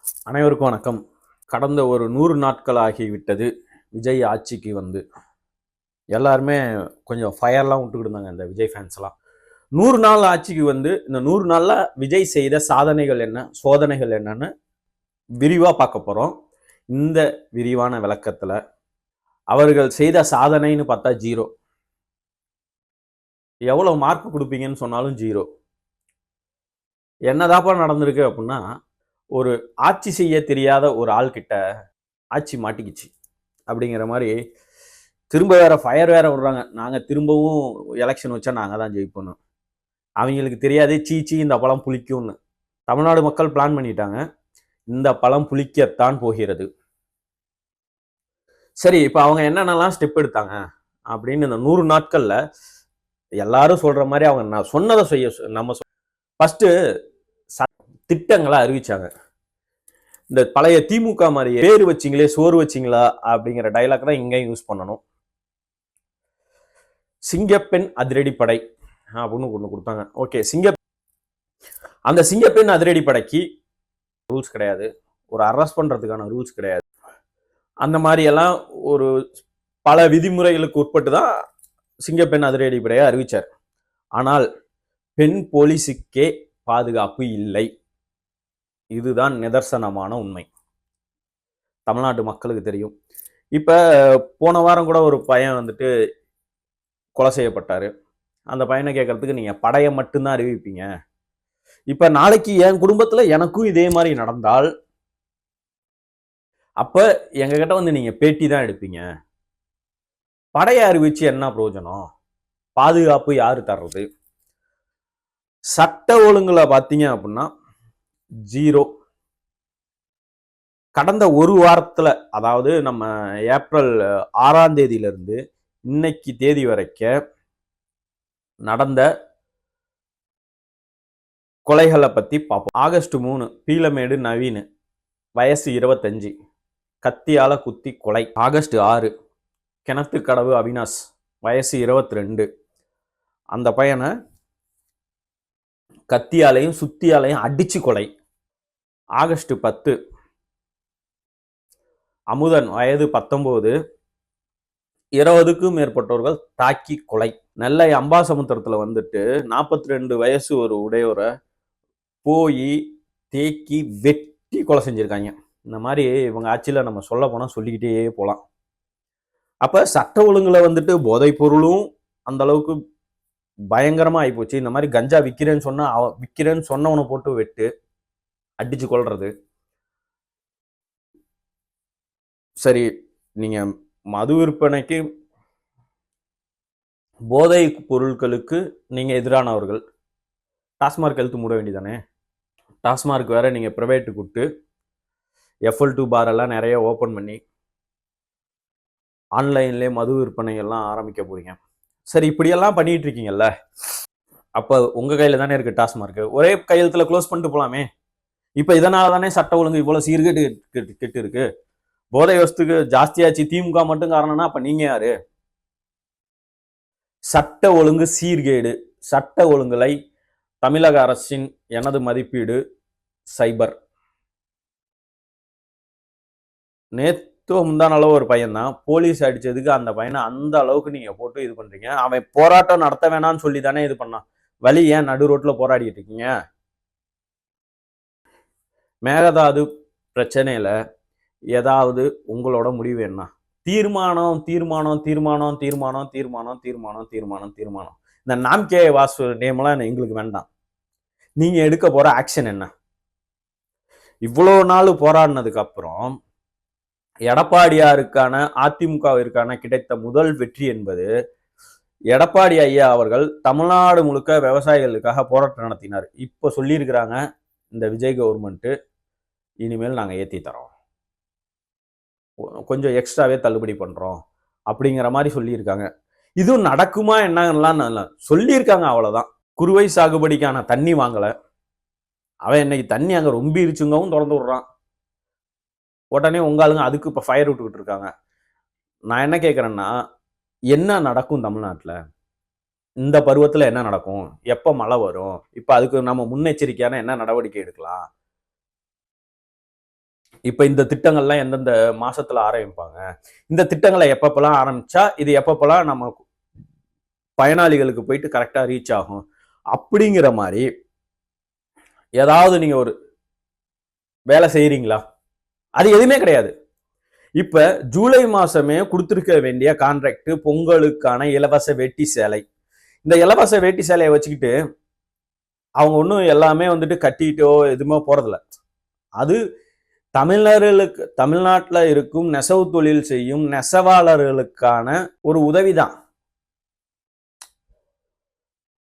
அனைவருக்கும் வணக்கம். கடந்த ஒரு 100 நாட்கள் ஆகிவிட்டது விஜய் ஆட்சிக்கு வந்து. எல்லாருமே கொஞ்சம் ஃபயர்லாம் விட்டுக்கிட்டு இருந்தாங்க இந்த விஜய் ஃபேன்ஸ் எல்லாம். 100 நாள் ஆட்சிக்கு வந்து இந்த 100 நாள்ல விஜய் செய்த சாதனைகள் என்ன, சோதனைகள் என்னன்னு விரிவா பார்க்க போறோம். இந்த விரிவான விளக்கத்துல அவர்கள் செய்த சாதனைன்னு பார்த்தா 0. எவ்வளவு மார்க் கொடுப்பீங்கன்னு சொன்னாலும் 0. என்னதாப்பா நடந்திருக்கு அப்படின்னா, ஒரு ஆட்சி செய்ய தெரியாத ஒரு ஆள் கிட்ட ஆட்சி மாட்டிக்கிச்சு அப்படிங்கிற மாதிரி திரும்ப வேற ஃபயர் வேற விடுறாங்க. நாங்க திரும்பவும் எலெக்ஷன் வச்சா நாங்க தான் ஜெயிப்போம். அவங்களுக்கு தெரியாது சீச்சி இந்த பழம் புளிக்கும்னு. தமிழ்நாடு மக்கள் பிளான் பண்ணிட்டாங்க. இந்த பழம் புளிக்கத்தான் போகிறது. சரி, இப்ப அவங்க என்னென்னலாம் ஸ்டெப் எடுத்தாங்க அப்படின்னு இந்த 100 நாட்கள்ல எல்லாரும் சொல்ற மாதிரி அவங்க நான் சொன்னதை செய்ய நம்ம ஃபர்ஸ்ட் திட்டங்களை அறிவிச்சாங்க. இந்த பழைய திமுக மாதிரி பேரு வச்சிங்களே சோறு வச்சிங்களா அப்படிங்கிற டைலாக் தான் இங்கேயும் யூஸ் பண்ணணும். சிங்கப்பெண் அதிரடிப்படை அப்படின்னு ஒன்று கொடுத்தாங்க. ஓகே, அந்த சிங்கப்பெண் அதிரடிப்படைக்கு ரூல்ஸ் கிடையாது, ஒரு அரெஸ்ட் பண்றதுக்கான ரூல்ஸ் கிடையாது. அந்த மாதிரி எல்லாம் ஒரு பல விதிமுறைகளுக்கு உட்பட்டு தான் சிங்கப்பெண் அதிரடிப்படையை அறிவிச்சார். ஆனால் பெண் போலீஸுக்கே பாதுகாப்பு இல்லை. இதுதான் நிதர்சனமான உண்மை. தமிழ்நாட்டு மக்களுக்கு தெரியும். இப்ப போன வாரம் கூட ஒரு பையன் வந்துட்டு கொலை செய்யப்பட்டாரு. அந்த பையனை கேட்கறதுக்கு நீங்க படையை மட்டும்தான் அறிவிப்பீங்க. இப்ப நாளைக்கு என் குடும்பத்துல எனக்கும் இதே மாதிரி நடந்தால் அப்ப எங்க கிட்ட வந்து நீங்க பேட்டி தான் எடுப்பீங்க. படையை அறிவிச்சு என்ன பிரயோஜனம்? பாதுகாப்பு யாரு தர்றது? சட்ட ஒழுங்குல பாத்தீங்க அப்படின்னா 0. கடந்த ஒரு வாரத்துல, அதாவது நம்ம ஏப்ரல் 6ஆம் தேதியிலிருந்து இன்னைக்கு தேதி வரைக்கும் நடந்த கொலைகளை பத்தி பார்ப்போம். ஆகஸ்ட் 3 பீலமேடு நவீன், வயசு 25, கத்தியால குத்தி கொலை. ஆகஸ்ட் 6 கிணத்துக்கடவு அவினாஷ், வயசு 22, அந்த பையனை கத்தியாலையும் சுத்தியாலையும் அடிச்சு கொலை. ஆகஸ்ட் 10 அமுதன், வயது 19, 20க்கும் மேற்பட்டவர்கள் தாக்கி கொலை. நெல்லை அம்பாசமுத்திரத்துல வந்துட்டு 42 வயசு ஒரு உடையோரை போய் தேக்கி வெட்டி கொலை செஞ்சிருக்காங்க. இந்த மாதிரி இவங்க ஆட்சியில நம்ம சொல்ல போனா சொல்லிக்கிட்டே போலாம். அப்ப சட்ட ஒழுங்குல வந்துட்டு போதைப் பொருளும் அந்த அளவுக்கு பயங்கரமா ஆயிப்போச்சு. இந்த மாதிரி கஞ்சா விற்கிறேன்னு சொன்னவனை போட்டு வெட்டு அடிச்சு கொள்றது. சரி, நீங்க மது விற்பனைக்கு போதை பொருட்களுக்கு நீங்க எதிரானவர்கள், டாஸ்மார்க் எழுத்து மூட வேண்டியதானே? டாஸ்மார்க் வேற நீங்க பிரைவேட்டு கூப்பிட்டு FL2 பார் எல்லாம் நிறைய ஓப்பன் பண்ணி ஆன்லைன்லேயே மது விற்பனை எல்லாம் ஆரம்பிக்க போறீங்க. சரி, இப்படியெல்லாம் பண்ணிட்டு இருக்கீங்கல்ல, அப்ப உங்க கையில தானே இருக்கு டாஸ்மார்க். ஒரே கையெழுத்துல க்ளோஸ் பண்ணிட்டு போலாமே. இப்ப இதனால தானே சட்ட ஒழுங்கு இவ்வளவு சீர்கேட்டு கெட்டு இருக்கு. போதை வஸ்துக்கு ஜாஸ்தியாச்சு திமுக மட்டும் காரணம்னா அப்ப நீங்க யாரு? சட்ட ஒழுங்கு சீர்கேடு. சட்ட ஒழுங்குலை தமிழக அரசின் எனது மதிப்பீடு சைபர். நேத்து முந்தான அளவு ஒரு பையன் தான் போலீஸ் அடிச்சதுக்கு அந்த பையனை அந்த அளவுக்கு நீங்க போட்டு இது பண்றீங்க. அவன் போராட்டம் நடத்த வேணாம்னு சொல்லி தானே இது பண்ணான். வழி ஏன் நடு ரோட்ல போராடிட்டு இருக்கீங்க? மேகதாது பிரச்சனையில ஏதாவது உங்களோட முடிவு என்ன? தீர்மானம் தீர்மானம் தீர்மானம் தீர்மானம் தீர்மானம் தீர்மானம் தீர்மானம் தீர்மானம். இந்த நாம்கே வாசு நேம்லாம் எங்களுக்கு வேண்டாம். நீங்க எடுக்க போற ஆக்ஷன் என்ன? இவ்வளவு நாள் போராடினதுக்கு அப்புறம் எடப்பாடியாருக்கான அதிமுகவிற்கான கிடைத்த முதல் வெற்றி என்பது எடப்பாடி ஐயா அவர்கள் தமிழ்நாடு முழுக்க விவசாயிகளுக்காக போராட்டம் நடத்தினார். இப்ப சொல்லியிருக்கிறாங்க இந்த விஜய் கவர்மெண்ட் இனிமேல் நாங்க ஏத்தி தரோம், கொஞ்சம் எக்ஸ்ட்ராவே தள்ளுபடி பண்றோம் அப்படிங்கிற மாதிரி சொல்லியிருக்காங்க. இதுவும் நடக்குமா என்னலாம் சொல்லியிருக்காங்க, அவ்வளவுதான். குறுவை சாகுபடிக்கான தண்ணி வாங்கல. அவன் இன்னைக்கு தண்ணி அங்க ரொம்ப இருச்சுங்கவும் திறந்து விடுறான். உடனே உங்க ஆளுங்க அதுக்கு இப்ப ஃபயர் விட்டுக்கிட்டு இருக்காங்க. நான் என்ன கேட்கறேன்னா, என்ன நடக்கும் தமிழ்நாட்டுல? இந்த பருவத்துல என்ன நடக்கும்? எப்ப மழை வரும்? இப்ப அதுக்கு நம்ம முன்னெச்சரிக்கையான என்ன நடவடிக்கை எடுக்கலாம்? இப்ப இந்த திட்டங்கள்லாம் எந்தெந்த மாசத்துல ஆரம்பிப்பாங்க, இந்த திட்டங்களை எப்பப்பெல்லாம் ஆரம்பிச்சா இது எப்பப்பெல்லாம் நம்ம பயனாளிகளுக்கு போயிட்டு கரெக்டா ரீச் ஆகும் அப்படிங்கிற மாதிரி ஏதாவது நீங்க ஒரு வேலை செய்யறீங்களா? அது எதுவுமே கிடையாது. இப்ப ஜூலை மாசமே கொடுத்திருக்க வேண்டிய கான்ட்ராக்ட் பொங்கலுக்கான இலவச வேட்டி சேலை. இந்த இலவச வேட்டி சேலையை வச்சுக்கிட்டு அவங்க ஒன்றும் எல்லாமே வந்துட்டு கட்டிட்டோ எதுவுமே போறதில்ல. அது தமிழர்களுக்கு தமிழ்நாட்டில் இருக்கும் நெசவு தொழில் செய்யும் நெசவாளர்களுக்கான ஒரு உதவிதான்.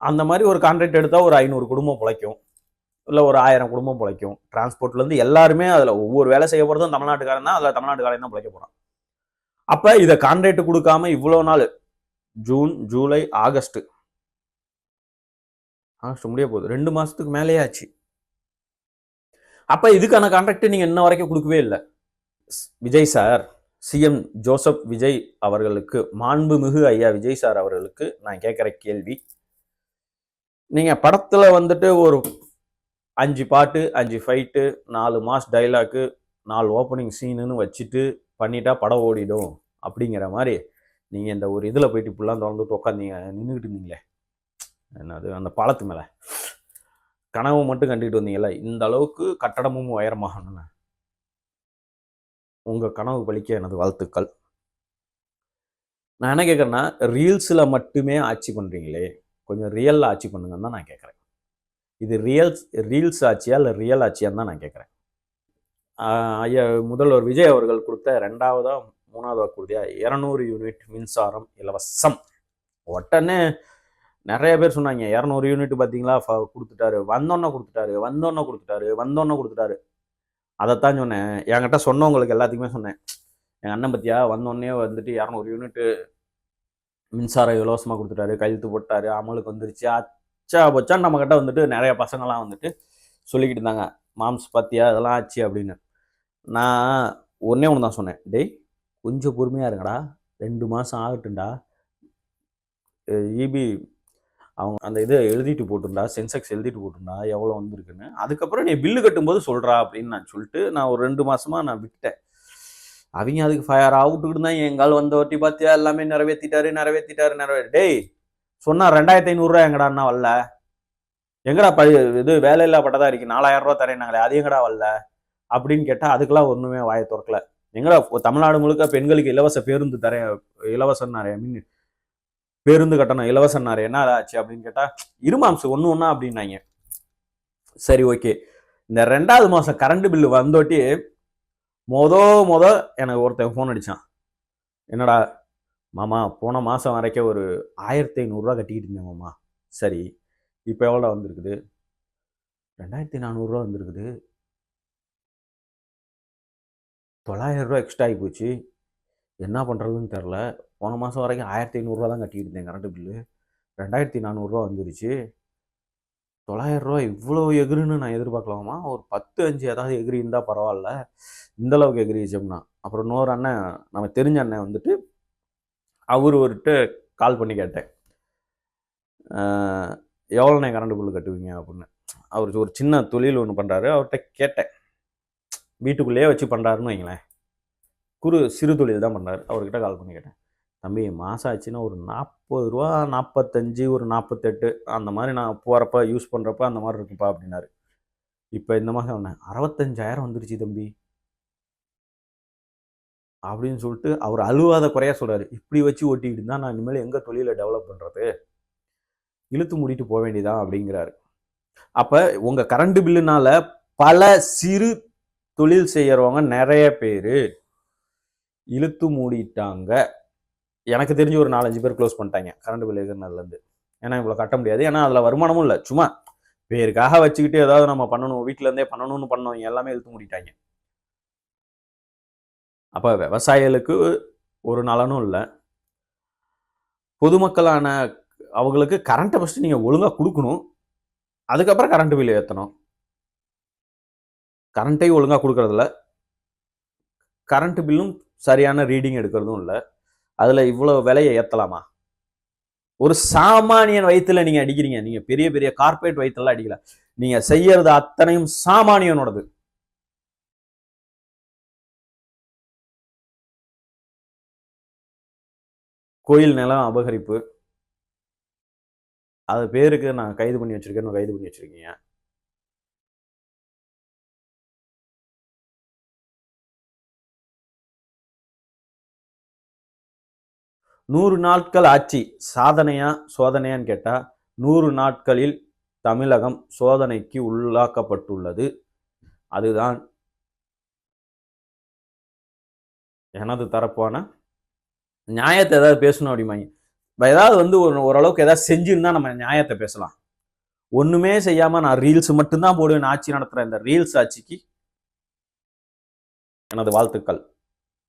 அந்த மாதிரி ஒரு கான்ட்ராக்ட் எடுத்தா ஒரு 500 குடும்பம் பிழைக்கும், இல்லை ஒரு 1000 குடும்பம் பிழைக்கும். டிரான்ஸ்போர்ட்ல இருந்து எல்லாருமே அதுல ஒவ்வொரு வேலை செய்ய போறதும் தமிழ்நாட்டுக்காரன் தான், அதுல தமிழ்நாட்டுக்காரன் தான் பிழைக்க போறான். அப்ப இதை கான்ட்ராக்ட் கொடுக்காம இவ்வளவு நாள் ஜூன் ஜூலை ஆகஸ்ட் முடிய போகுது, 2 மாசத்துக்கு மேலேயே ஆச்சு. அப்ப இதுக்கான கான்ட்ராக்ட் நீங்க இன்ன வரைக்கும் கொடுக்கவே இல்லை. Vijay sir, CM Joseph Vijay அவர்களுக்கு, மாண்புமிகு ஐயா விஜய் சார் அவர்களுக்கு நான் கேட்கிற கேள்வி, நீங்க படத்துல வந்துட்டு ஒரு 5 பாட்டு 5 ஃபைட்டு 4 மாஸ் டைலாக்கு 4 ஓப்பனிங் சீனுன்னு வச்சுட்டு பண்ணிட்டா படம் ஓடிடும் அப்படிங்கிற மாதிரி நீங்க இந்த ஒரு இதுல போயிட்டு இப்படிலாம் திறந்துட்டு உட்காந்தீங்க, நின்றுக்கிட்டு இருந்தீங்களே என்னது அந்த பாலத்து மேல கனவு மட்டும் கண்டுகிட்டு வந்தீங்கல்ல, இந்த அளவுக்கு கட்டடமும் உயரமாகணும்னு உங்க கனவு பலிக்க எனது வாழ்த்துக்கள். நான் என்ன கேட்குறேன்னா, ரீல்ஸில் மட்டுமே ஆட்சி பண்ணுறீங்களே, கொஞ்சம் ரியலில் ஆட்சி பண்ணுங்கன்னு தான் நான் கேட்குறேன். இது ரீல்ஸ் ஆட்சியா இல்லை ரியல் ஆட்சியான்னு தான் நான் கேட்குறேன். ஐயா முதல்வர் விஜய் அவர்கள் கொடுத்த 2வது 3வது வாக்குறுதியா 200 யூனிட் மின்சாரம் இலவசம். உடனே நிறைய பேர் சொன்னாங்க 200 யூனிட் பார்த்தீங்களா கொடுத்துட்டாரு, வந்தோன்னே கொடுத்துட்டாரு. அதைத்தான் சொன்னேன். என்கிட்ட சொன்னவங்களுக்கு எல்லாத்துக்குமே சொன்னேன், எங்கள் அண்ணன் பத்தியா வந்தோடனே வந்துட்டு 200 யூனிட் மின்சாரம் இலவசமாக கொடுத்துட்டாரு, கையெழுத்து போட்டாரு, அமலுக்கு வந்துருச்சு, அச்சா போச்சான்னு நம்ம கிட்ட வந்துட்டு நிறைய பசங்கள்லாம் வந்துட்டு சொல்லிக்கிட்டு இருந்தாங்க, மாம்ஸ் பத்தியா இதெல்லாம் ஆச்சு அப்படின்னு. நான் ஒன்று தான் சொன்னேன், டேய் கொஞ்சம் பொறுமையாக இருங்கடா, 2 மாதம் ஆகட்டும்டா, இபி அவங்க அந்த இதை எழுதிட்டு போட்டுண்டா, சென்செக்ஸ் எழுதிட்டு போட்டுண்டா எவ்வளோ வந்திருக்குன்னு, அதுக்கப்புறம் நீ பில்லு கட்டும்போது சொல்கிறா அப்படின்னு நான் சொல்லிட்டு நான் ஒரு 2 மாதமாக நான் விட்டேன். அவங்க அதுக்கு ஃபயர் அவுட்டுக்கிட்டு தான் எங்கால் வந்த ஒட்டி பார்த்தியா எல்லாமே நிறைவேற்றிட்டாரு. டேய் சொன்னா 2500 எங்கடான்னா வரல, எங்கடா இது வேலையில்லா பட்டதா இருக்கு 4000 ரூபா தரேன்னாங்களே அது எங்கடா வரல அப்படின்னு கேட்டா அதுக்கெல்லாம் ஒண்ணுமே வாயை திறக்கல. எங்கடா தமிழ்நாடு முழுக்க பெண்களுக்கு இலவச பேருந்து தரேன், இலவசம் நிறைய மீன் பேருந்து கட்டணம் இலவசம் நிறைய என்ன ஆச்சு அப்படின்னு கேட்டா இருமாம்சு ஒண்ணு அப்படின்னாங்க. சரி ஓகே, இந்த 2வது மாசம் கரண்ட் பில்லு வந்தோட்டி மொத எனக்கு ஒருத்தன் ஃபோன் அடிச்சான், என்னடா மாமா போன மாதம் வரைக்கும் ஒரு 1500 கட்டிக்கிட்டு இருந்தேன் மாமா, சரி இப்போ எவ்வளோ வந்திருக்குது, 2400 வந்திருக்குது, 900 எக்ஸ்ட்ரா ஆகி போச்சு, என்ன பண்ணுறதுன்னு தெரில, போன மாதம் வரைக்கும் 1500 தான் கட்டிக்கிட்டு இருந்தேன் கரண்ட் பில்லு, 2400 வந்துருச்சு, 900 இவ்வளோ எகிருன்னு நான் எதிர்பார்க்கலாமா, ஒரு 10-5 ஏதாவது எகிரி இருந்தால் பரவாயில்ல, இந்தளவுக்கு எகிரிச்சோம்னா. அப்புறம் இன்னொரு அண்ணன் நம்ம தெரிஞ்ச அண்ணன் வந்துட்டு அவர் ஒருட்டு கால் பண்ணி கேட்டேன், எவ்வளோண்ணே கரண்ட் பில்லு கட்டுவீங்க அப்படின்னு. அவர் ஒரு சின்ன தொழில் ஒன்று பண்ணுறாரு, அவர்கிட்ட கேட்டேன், வீட்டுக்குள்ளேயே வச்சு பண்ணுறாருன்னு வைங்களேன், சிறு தொழில் தான் பண்ணுறாரு. அவர்கிட்ட கால் பண்ணி கேட்டேன், தம்பி மாதம் ஆச்சுன்னா ஒரு 40 ரூபா 45 ஒரு 48 அந்த மாதிரி நான் போகிறப்ப யூஸ் பண்ணுறப்ப அந்த மாதிரி இருக்குப்பா அப்படின்னாரு. இப்போ இந்த மாதம் ஒன்று 65,000 வந்துருச்சு தம்பி அப்படின்னு சொல்லிட்டு அவர் அழுவாத குறையா சொல்றாரு. இப்படி வச்சு ஓட்டிக்கிட்டு இருந்தா நான் இனிமேல் எங்க தொழிலை டெவலப் பண்றது, இழுத்து மூடிட்டு போக வேண்டியதான் அப்படிங்கிறாரு. அப்ப உங்க கரண்ட் பில்லுனால பல சிறு தொழில் செய்யறவங்க நிறைய பேரு இழுத்து மூடிட்டாங்க. எனக்கு தெரிஞ்சு ஒரு 4-5 பேர் க்ளோஸ் பண்ணிட்டாங்க கரண்ட் பில் எதிர்னதுல இருந்து. ஏன்னா இவ்வளவு கட்ட முடியாது, ஏன்னா அதுல வருமானமும் இல்லை, சும்மா பேருக்காக வச்சுக்கிட்டு ஏதாவது நம்ம பண்ணணும் வீட்டுல இருந்தே பண்ணணும்னு பண்ணவங்க எல்லாமே இழுத்து மூடிட்டாங்க. அப்ப விவசாயிகளுக்கு ஒரு நலனும் இல்லை, பொதுமக்களான அவங்களுக்கு கரண்ட்டை ஃபஸ்ட்டு நீங்கள் ஒழுங்காக கொடுக்கணும், அதுக்கப்புறம் கரண்ட் பில் ஏற்றணும். கரண்ட்டையும் ஒழுங்காக கொடுக்கறதில்ல, கரண்ட் பில்லும் சரியான ரீடிங் எடுக்கிறதும் இல்லை, அதில் இவ்வளோ விலையை ஏற்றலாமா? ஒரு சாமானியன் வயிற்றுல நீங்கள் அடிக்கிறீங்க, நீங்கள் பெரிய பெரிய கார்பரேட் வயிற்றுலாம் அடிக்கல, நீங்கள் செய்யறது அத்தனையும் சாமானியனோடது. கோயில் நிலம் அபகரிப்பு, அது பேருக்கு நான் கைது பண்ணி வச்சிருக்கேன்னு கைது பண்ணி வச்சிருக்கீங்க. நூறு நாட்கள் ஆட்சி சாதனையா சோதனையான்னு கேட்டா 100 நாட்களில் தமிழகம் சோதனைக்கு உள்ளாக்கப்பட்டுள்ளது. அதுதான் எனது தரப்பான நியாயத்தை. ஏதாவது பேசணும் அப்படிமாங்க, ஏதாவது வந்து ஓரளவுக்கு ஏதாவது செஞ்சுன்னு தான் நம்ம நியாயத்தை பேசலாம். ஒண்ணுமே செய்யாம நான் ரீல்ஸ் மட்டும்தான் போடுவேன் ஆட்சி நடத்துற இந்த ரீல்ஸ் ஆட்சிக்கு எனது வாழ்த்துக்கள்.